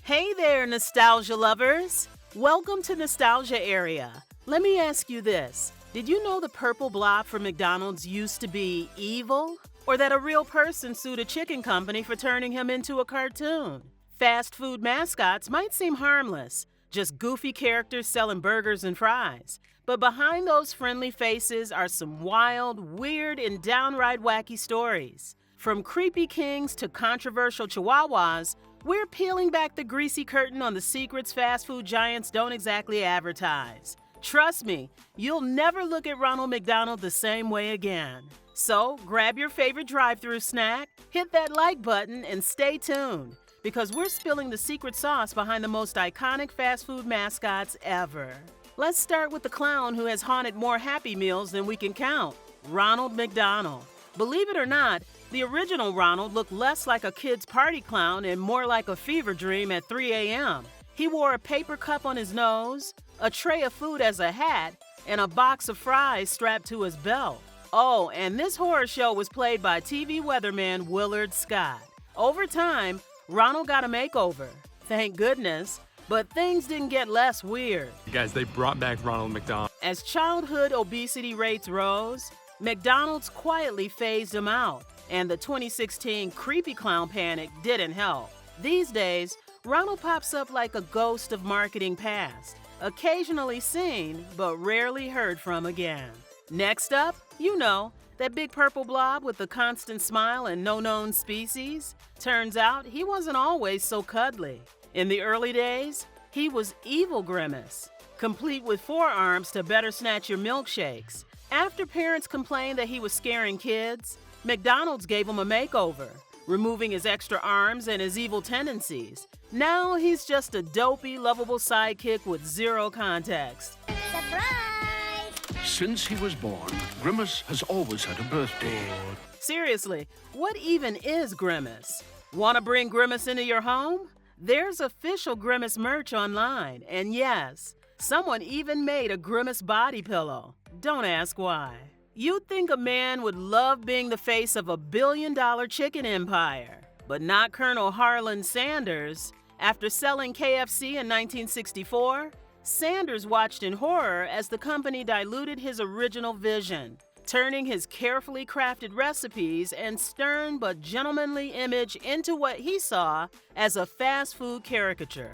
Hey there, nostalgia lovers! Welcome to Nostalgia Area. Let me ask you this. Did you know the purple blob from McDonald's used to be evil? Or that a real person sued a chicken company for turning him into a cartoon? Fast food mascots might seem harmless, just goofy characters selling burgers and fries. But behind those friendly faces are some wild, weird, and downright wacky stories. From creepy kings to controversial chihuahuas, we're peeling back the greasy curtain on the secrets fast food giants don't exactly advertise. Trust me, you'll never look at Ronald McDonald the same way again. So grab your favorite drive-thru snack, hit that like button, and stay tuned, because we're spilling the secret sauce behind the most iconic fast food mascots ever. Let's start with the clown who has haunted more Happy Meals than we can count, Ronald McDonald. Believe it or not, the original Ronald looked less like a kid's party clown and more like a fever dream at 3 a.m. He wore a paper cup on his nose, a tray of food as a hat, and a box of fries strapped to his belt. Oh, and this horror show was played by TV weatherman Willard Scott. Over time, Ronald got a makeover. Thank goodness. But things didn't get less weird. Guys, they brought back Ronald McDonald. As childhood obesity rates rose, McDonald's quietly phased him out, and the 2016 creepy clown panic didn't help. These days, Ronald pops up like a ghost of marketing past, occasionally seen, but rarely heard from again. Next up, that big purple blob with the constant smile and no known species. Turns out he wasn't always so cuddly. In the early days, he was evil Grimace, complete with forearms to better snatch your milkshakes. After parents complained that he was scaring kids, McDonald's gave him a makeover, removing his extra arms and his evil tendencies. Now he's just a dopey, lovable sidekick with zero context. Surprise! Since he was born, Grimace has always had a birthday. Seriously, what even is Grimace? Want to bring Grimace into your home? There's official Grimace merch online, and yes, someone even made a Grimace body pillow. Don't ask why. You'd think a man would love being the face of $1 billion chicken empire, but not Colonel Harlan Sanders. After selling KFC in 1964, Sanders watched in horror as the company diluted his original vision, turning his carefully crafted recipes and stern but gentlemanly image into what he saw as a fast food caricature.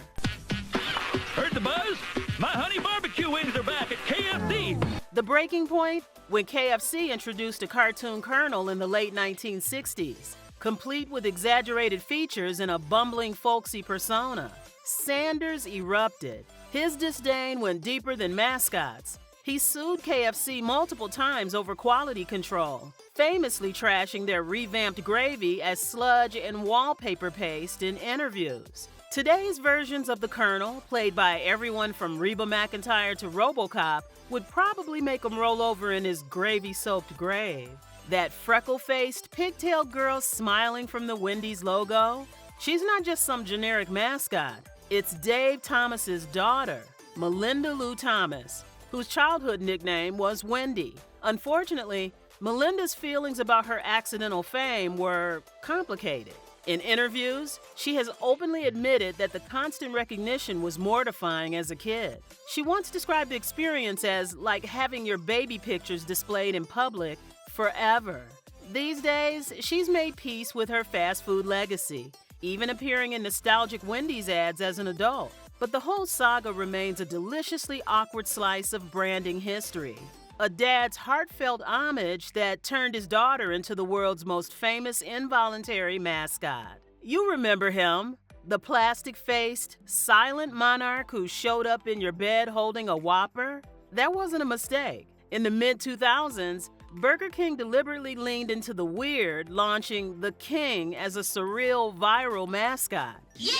Heard the buzz? My honey barbecue wings are back at KFC! The breaking point? When KFC introduced a cartoon Colonel in the late 1960s, complete with exaggerated features and a bumbling folksy persona. Sanders erupted. His disdain went deeper than mascots. He sued KFC multiple times over quality control, famously trashing their revamped gravy as sludge and wallpaper paste in interviews. Today's versions of the Colonel, played by everyone from Reba McEntire to RoboCop, would probably make him roll over in his gravy-soaked grave. That freckle-faced, pigtail girl smiling from the Wendy's logo? She's not just some generic mascot. It's Dave Thomas's daughter, Melinda Lou Thomas, whose childhood nickname was Wendy. Unfortunately, Melinda's feelings about her accidental fame were complicated. In interviews, she has openly admitted that the constant recognition was mortifying as a kid. She once described the experience as like having your baby pictures displayed in public forever. These days, she's made peace with her fast food legacy, even appearing in nostalgic Wendy's ads as an adult. But the whole saga remains a deliciously awkward slice of branding history. A dad's heartfelt homage that turned his daughter into the world's most famous involuntary mascot. You remember him, the plastic-faced, silent monarch who showed up in your bed holding a Whopper? That wasn't a mistake. In the mid-2000s, Burger King deliberately leaned into the weird, launching the King as a surreal viral mascot. Yay!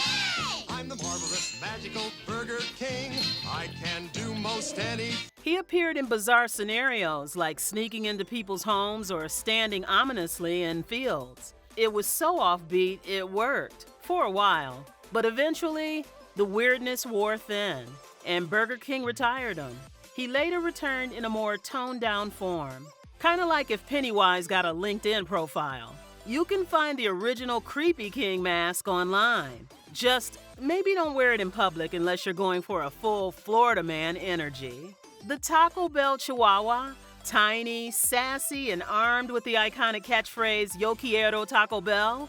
I'm the marvelous, magical Burger King. I can do most any. He appeared in bizarre scenarios like sneaking into people's homes or standing ominously in fields. It was so offbeat, it worked for a while. But eventually, the weirdness wore thin, and Burger King retired him. He later returned in a more toned-down form. Kind of like if Pennywise got a LinkedIn profile. You can find the original Creepy King mask online. Just maybe don't wear it in public unless you're going for a full Florida man energy. The Taco Bell Chihuahua, tiny, sassy, and armed with the iconic catchphrase, "Yo quiero Taco Bell,"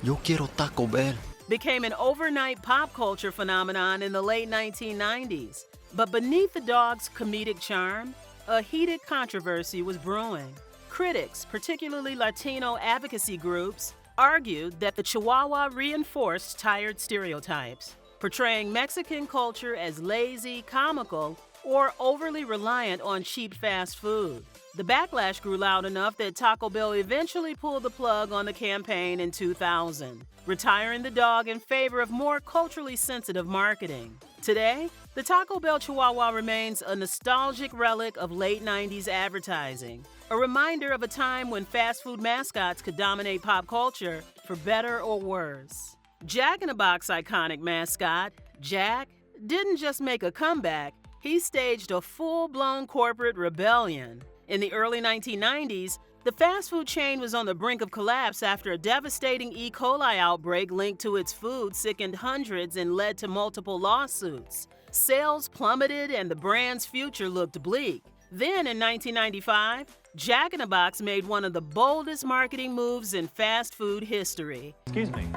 Yo quiero Taco Bell. became an overnight pop culture phenomenon in the late 1990s. But beneath the dog's comedic charm, a heated controversy was brewing. Critics, particularly Latino advocacy groups, argued that the Chihuahua reinforced tired stereotypes, portraying Mexican culture as lazy, comical, or overly reliant on cheap fast food. The backlash grew loud enough that Taco Bell eventually pulled the plug on the campaign in 2000, retiring the dog in favor of more culturally sensitive marketing. Today, the Taco Bell Chihuahua remains a nostalgic relic of late 90s advertising, a reminder of a time when fast food mascots could dominate pop culture for better or worse. Jack in the Box iconic mascot, Jack, didn't just make a comeback, he staged a full-blown corporate rebellion. In the early 1990s, the fast food chain was on the brink of collapse after a devastating E. coli outbreak linked to its food sickened hundreds and led to multiple lawsuits. Sales plummeted and the brand's future looked bleak. Then in 1995, Jack in the Box made one of the boldest marketing moves in fast food history. Excuse me,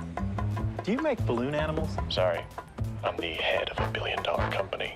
do you make balloon animals? Sorry, I'm the head of a billion-dollar company.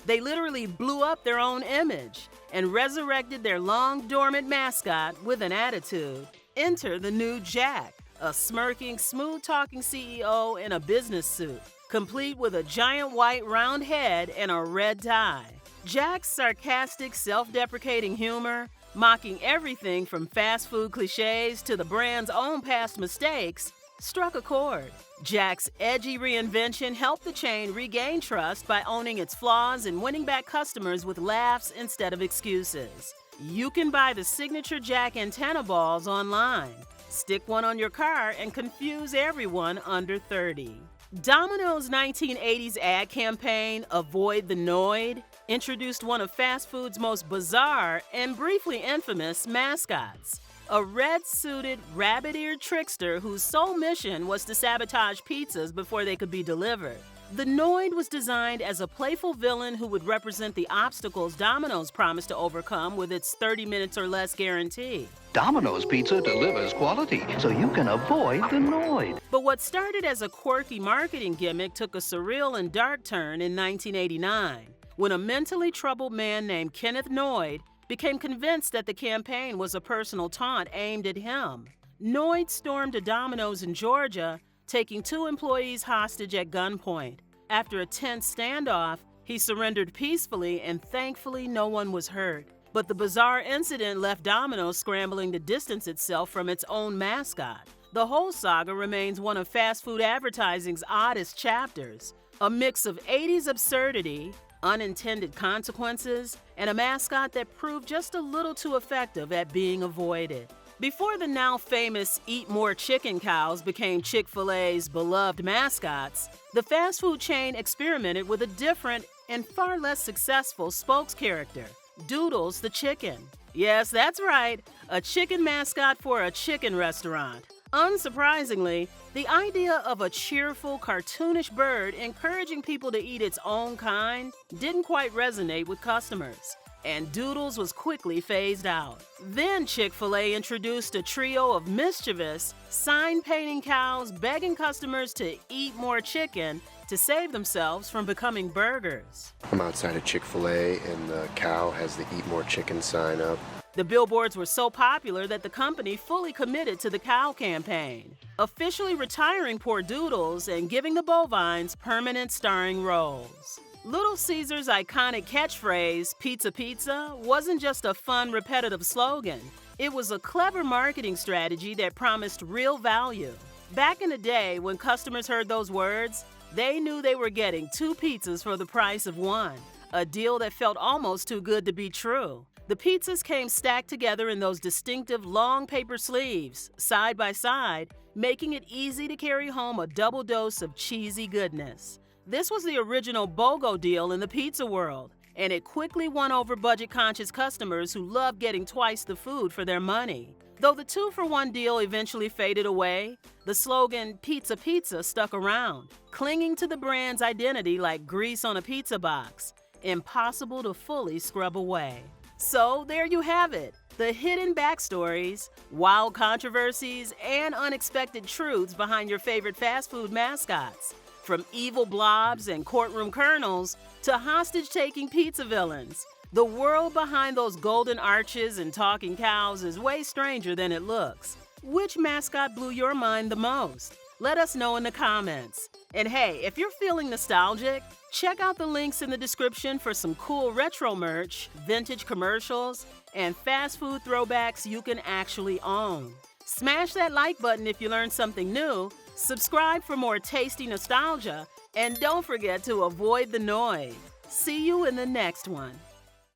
They literally blew up their own image and resurrected their long-dormant mascot with an attitude. Enter the new Jack, a smirking, smooth-talking CEO in a business suit, complete with a giant white round head and a red tie. Jack's sarcastic, self-deprecating humor, mocking everything from fast food cliches to the brand's own past mistakes, struck a chord. Jack's edgy reinvention helped the chain regain trust by owning its flaws and winning back customers with laughs instead of excuses. You can buy the signature Jack antenna balls online. Stick one on your car and confuse everyone under 30. Domino's 1980s ad campaign, Avoid the Noid, introduced one of fast food's most bizarre and briefly infamous mascots. A red-suited, rabbit-eared trickster whose sole mission was to sabotage pizzas before they could be delivered. The Noid was designed as a playful villain who would represent the obstacles Domino's promised to overcome with its 30 minutes or less guarantee. Domino's Pizza delivers quality, so you can avoid the Noid. But what started as a quirky marketing gimmick took a surreal and dark turn in 1989, when a mentally troubled man named Kenneth Noid became convinced that the campaign was a personal taunt aimed at him. Noid stormed a Domino's in Georgia, taking 2 employees hostage at gunpoint. After a tense standoff, he surrendered peacefully and thankfully no one was hurt. But the bizarre incident left Domino's scrambling to distance itself from its own mascot. The whole saga remains one of fast food advertising's oddest chapters, a mix of 80s absurdity, unintended consequences, and a mascot that proved just a little too effective at being avoided. Before the now famous Eat More Chicken cows became Chick-fil-A's beloved mascots, the fast food chain experimented with a different and far less successful spokes character, Doodles the chicken. Yes, that's right, a chicken mascot for a chicken restaurant. Unsurprisingly, the idea of a cheerful, cartoonish bird encouraging people to eat its own kind didn't quite resonate with customers, and Doodles was quickly phased out. Then Chick-fil-A introduced a trio of mischievous, sign-painting cows begging customers to eat more chicken to save themselves from becoming burgers. I'm outside of Chick-fil-A and the cow has the Eat More Chicken sign up. The billboards were so popular that the company fully committed to the cow campaign, officially retiring poor Doodles and giving the bovines permanent starring roles. Little Caesar's iconic catchphrase, "Pizza Pizza," wasn't just a fun, repetitive slogan. It was a clever marketing strategy that promised real value. Back in the day, when customers heard those words, they knew they were getting 2 pizzas for the price of 1, a deal that felt almost too good to be true. The pizzas came stacked together in those distinctive long paper sleeves, side by side, making it easy to carry home a double dose of cheesy goodness. This was the original BOGO deal in the pizza world, and it quickly won over budget-conscious customers who loved getting twice the food for their money. Though the 2-for-1 deal eventually faded away, the slogan "Pizza Pizza" stuck around, clinging to the brand's identity like grease on a pizza box, impossible to fully scrub away. So there you have it, the hidden backstories, wild controversies, and unexpected truths behind your favorite fast food mascots. From evil blobs and courtroom colonels to hostage-taking pizza villains, the world behind those golden arches and talking cows is way stranger than it looks. Which mascot blew your mind the most? Let us know in the comments. And hey, if you're feeling nostalgic, check out the links in the description for some cool retro merch, vintage commercials, and fast food throwbacks you can actually own. Smash that like button if you learned something new, subscribe for more tasty nostalgia, and don't forget to avoid the Noid. See you in the next one.